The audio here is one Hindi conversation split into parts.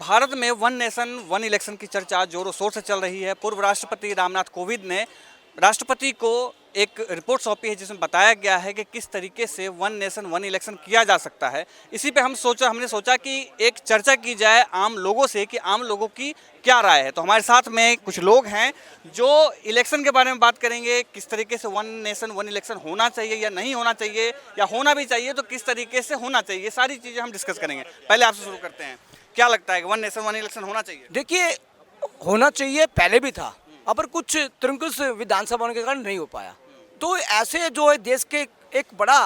भारत में वन नेशन वन इलेक्शन की चर्चा जोरों शोर से चल रही है। पूर्व राष्ट्रपति रामनाथ कोविंद ने राष्ट्रपति को एक रिपोर्ट सौंपी है जिसमें बताया गया है कि किस तरीके से वन नेशन वन इलेक्शन किया जा सकता है। इसी पे हमने सोचा कि एक चर्चा की जाए आम लोगों से कि आम लोगों की क्या राय है। तो हमारे साथ में कुछ लोग हैं जो इलेक्शन के बारे में बात करेंगे, किस तरीके से वन नेशन वन इलेक्शन होना चाहिए या नहीं होना चाहिए, या होना भी चाहिए तो किस तरीके से होना चाहिए, ये सारी चीज़ें हम डिस्कस करेंगे। पहले आपसे शुरू करते हैं, क्या लगता है कि वन नेशन वन इलेक्शन होना चाहिए? देखिए, होना चाहिए, पहले भी था, पर कुछ त्रिंकुश विधानसभा होने के कारण नहीं हो पाया। तो ऐसे जो है देश के एक बड़ा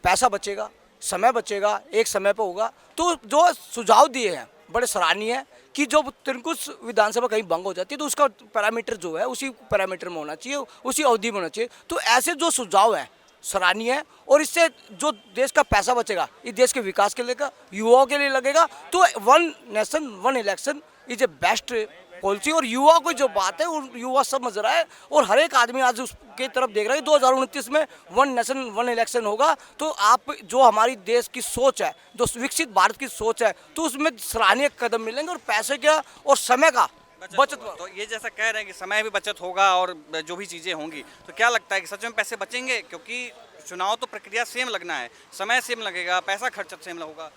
पैसा बचेगा, समय बचेगा, एक समय पर होगा। तो जो सुझाव दिए हैं बड़े सराहनीय है कि जो त्रिंकुश विधानसभा कहीं भंग हो जाती है तो उसका पैरामीटर जो है उसी पैरामीटर में होना चाहिए, उसी अवधि में होना चाहिए। तो ऐसे जो सुझाव हैं सराहनीय है, और इससे जो देश का पैसा बचेगा ये देश के विकास के लिए, युवाओं के लिए लगेगा। तो one nation one election is a best policy. और युवा को जो बात है वो युवा समझ रहा है, और हर एक आदमी आज उसके तरफ देख रहा है। 2029 में वन नेशन वन इलेक्शन होगा। तो आप जो हमारी देश की सोच है, जो विकसित भारत की सोच है, तो उसमें सराहनीय कदम मिलेंगे, और पैसे का और समय का बचत। तो ये जैसा कह रहे हैं कि समय भी बचत होगा और जो भी चीज़ें होंगी, तो क्या लगता है कि सच में पैसे बचेंगे? क्योंकि चुनाव तो प्रक्रिया सेम लगना है, समय सेम लगेगा, पैसा खर्च सेम होगा।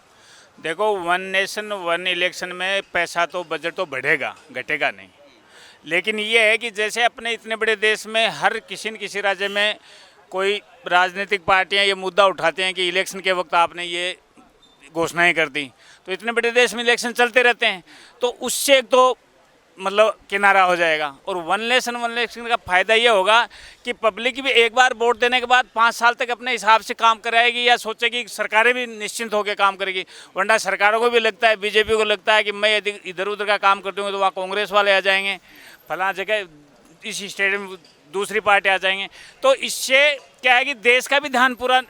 देखो, वन नेशन वन इलेक्शन में पैसा तो बजट तो बढ़ेगा, घटेगा नहीं। लेकिन ये है कि जैसे अपने इतने बड़े देश में हर किसी न किसी राज्य में कोई राजनीतिक पार्टियां ये मुद्दा उठाते हैं कि इलेक्शन के वक्त आपने ये घोषणाएं कर दी, तो इतने बड़े देश में इलेक्शन चलते रहते हैं, तो उससे एक तो मतलब किनारा हो जाएगा। और वन नेशन वन इलेक्शन का फ़ायदा ये होगा कि पब्लिक भी एक बार वोट देने के बाद 5 साल तक अपने हिसाब से काम कराएगी, या सोचेगी, सरकारें भी निश्चिंत होकर काम करेगी। वरना सरकारों को भी लगता है, बीजेपी को लगता है कि मैं यदि इधर उधर का काम करती हूँ तो वहाँ कांग्रेस वाले आ जाएंगे, फलां जगह इस स्टेट में दूसरी पार्टी आ जाएंगे। तो इससे क्या है कि देश का भी ध्यान पूरा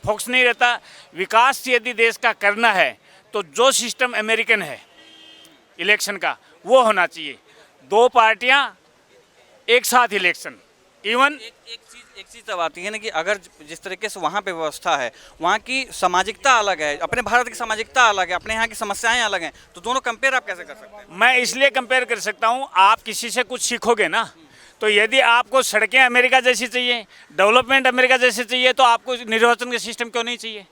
फोकस नहीं रहता। विकास यदि देश का करना है तो जो सिस्टम अमेरिकन है इलेक्शन का वो होना चाहिए। 2 पार्टियां एक साथ इलेक्शन, इवन एक चीज़ तब आती है ना कि अगर जिस तरीके से वहाँ पे व्यवस्था है, वहाँ की सामाजिकता अलग है, अपने भारत की सामाजिकता अलग है, अपने यहाँ की समस्याएं अलग हैं, तो दोनों कंपेयर आप कैसे कर सकते हैं? मैं इसलिए कंपेयर कर सकता हूँ, आप किसी से कुछ सीखोगे ना, तो यदि आपको सड़कें अमेरिका जैसी चाहिए, डेवलपमेंट अमेरिका जैसी चाहिए, तो आपको निर्वाचन का सिस्टम क्यों नहीं चाहिए?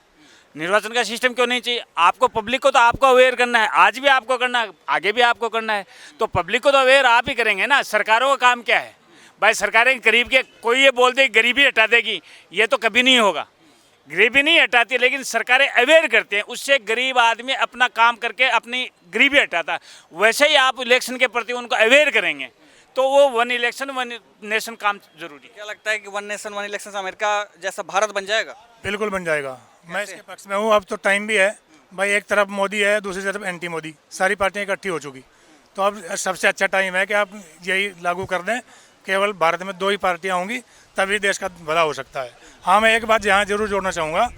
निर्वाचन का सिस्टम क्यों नहीं चाहिए? आपको पब्लिक को तो आपको अवेयर करना है, आज भी आपको करना है, आगे भी आपको करना है। तो पब्लिक को तो अवेयर आप ही करेंगे ना। सरकारों का काम क्या है भाई? सरकारें गरीब के, कोई ये बोल दे गरीबी हटा देगी, ये तो कभी नहीं होगा। गरीबी नहीं हटाती, लेकिन सरकारें अवेयर करते हैं, उससे गरीब आदमी अपना काम करके अपनी गरीबी हटाता है। वैसे ही आप इलेक्शन के प्रति उनको अवेयर करेंगे तो वो वन इलेक्शन वन नेशन काम जरूरी है। क्या लगता है कि वन नेशन वन इलेक्शन से अमेरिका जैसा भारत बन जाएगा? बिल्कुल बन जाएगा, मैं इसके पक्ष में हूँ। अब तो टाइम भी है भाई, एक तरफ मोदी है, दूसरी तरफ एंटी मोदी, सारी पार्टियां इकट्ठी हो चुकी। तो अब सबसे अच्छा टाइम है कि आप यही लागू कर दें, केवल भारत में 2 ही पार्टियां होंगी, तभी देश का भला हो सकता है। हाँ, मैं एक बात यहाँ जरूर जोड़ना चाहूँगा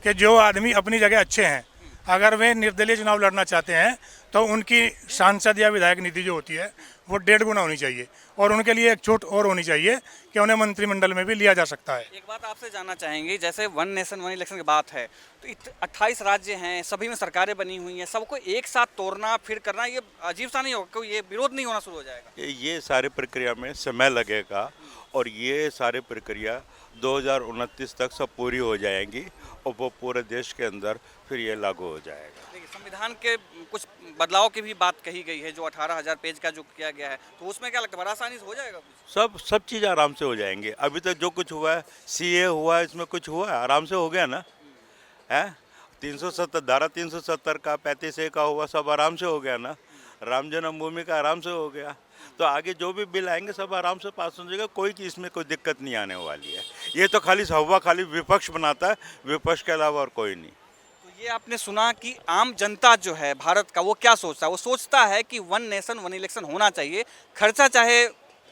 कि जो आदमी अपनी जगह अच्छे हैं, अगर वे निर्दलीय चुनाव लड़ना चाहते हैं तो उनकी सांसद या विधायक निधि जो होती है वो 1.5 गुना होनी चाहिए, और उनके लिए एक छूट और होनी चाहिए कि उन्हें मंत्रिमंडल में भी लिया जा सकता है। एक बात आपसे जानना चाहेंगे, जैसे वन नेशन वन इलेक्शन की बात है तो 28 राज्य हैं, सभी में सरकारें बनी हुई हैं, सबको एक साथ तोड़ना फिर करना, ये अजीब सा नहीं होगा? क्यों ये विरोध नहीं होना शुरू हो जाएगा? ये सारी प्रक्रिया में समय लगेगा, और ये सारी प्रक्रिया 2029 तक सब पूरी हो जाएंगी, और वो पूरे देश के अंदर फिर ये लागू हो जाएगा। संविधान के कुछ बदलाव की भी बात कही गई है, जो 18,000 पेज का जो किया गया है, तो उसमें क्या लगता है, बड़ा आसानी से हो जाएगा? सब चीज़ आराम से हो जाएंगे। अभी तक जो कुछ हुआ है, सीए हुआ है, इसमें कुछ हुआ है, आराम से हो गया ना है। 370 धारा 370 का 35A का हुआ, सब आराम से हो गया ना। राम जन्मभूमि का आराम से हो गया। तो आगे जो भी बिल आएंगे सब आराम से पास हो जाएगा, कोई इसमें कोई दिक्कत नहीं आने वाली है। ये तो खाली हवा खाली विपक्ष बनाता है, विपक्ष के अलावा और कोई नहीं। ये आपने सुना कि आम जनता जो है भारत का, वो क्या सोचता है? वो सोचता है कि वन नेशन वन इलेक्शन होना चाहिए, खर्चा चाहे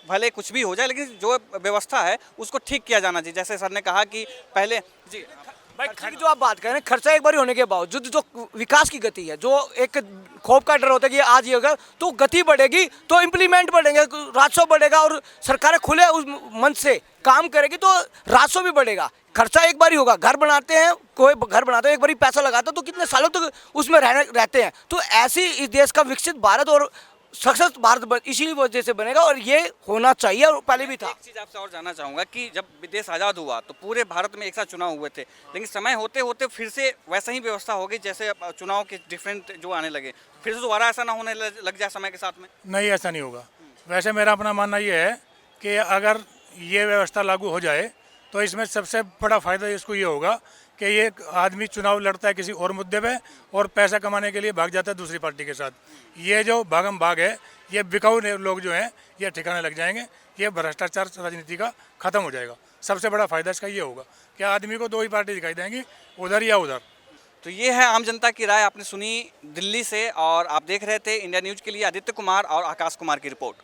भले कुछ भी हो जाए, लेकिन जो व्यवस्था है उसको ठीक किया जाना चाहिए। जैसे सर ने कहा कि पहले जी भाई, जो आप बात कर रहे हैं, खर्चा एक बार होने के बावजूद जो विकास की गति है, जो एक खौफ का डर होता है कि आज ये होगा, तो गति बढ़ेगी तो इम्प्लीमेंट बढ़ेंगे, राजस्व बढ़ेगा, और सरकारें खुले उस मन से काम करेगी तो राजस्व भी बढ़ेगा। खर्चा एक बार ही होगा। घर बनाते हैं, कोई घर बनाते हैं, एक बार ही पैसा लगाता है तो कितने सालों तक उसमें रहते हैं। तो ऐसे इस देश का विकसित भारत और सक्सेस भारत इसी वजह से बनेगा, और ये होना चाहिए और पहले भी था। एक चीज़ आपसे और जानना चाहूँगा कि जब देश आज़ाद हुआ तो पूरे भारत में एक साथ चुनाव हुए थे, लेकिन समय होते होते फिर से वैसा ही व्यवस्था हो गई जैसे चुनाव के डिफरेंट जो आने लगे, फिर से दोबारा ऐसा ना होने लग जाए समय के साथ में। नहीं, ऐसा नहीं होगा। वैसे मेरा अपना मानना ये है कि अगर ये व्यवस्था लागू हो जाए तो इसमें सबसे बड़ा फ़ायदा इसको ये होगा कि ये आदमी चुनाव लड़ता है किसी और मुद्दे पे और पैसा कमाने के लिए भाग जाता है दूसरी पार्टी के साथ। ये जो भागम भाग है, ये बिकाऊ लोग जो हैं ये ठिकाने लग जाएंगे, ये भ्रष्टाचार राजनीति का ख़त्म हो जाएगा। सबसे बड़ा फ़ायदा इसका ये होगा कि आदमी को दो ही पार्टी दिखाई देंगी, उधर या उधर। तो ये है आम जनता की राय, आपने सुनी दिल्ली से, और आप देख रहे थे इंडिया न्यूज़ के लिए आदित्य कुमार और आकाश कुमार की रिपोर्ट।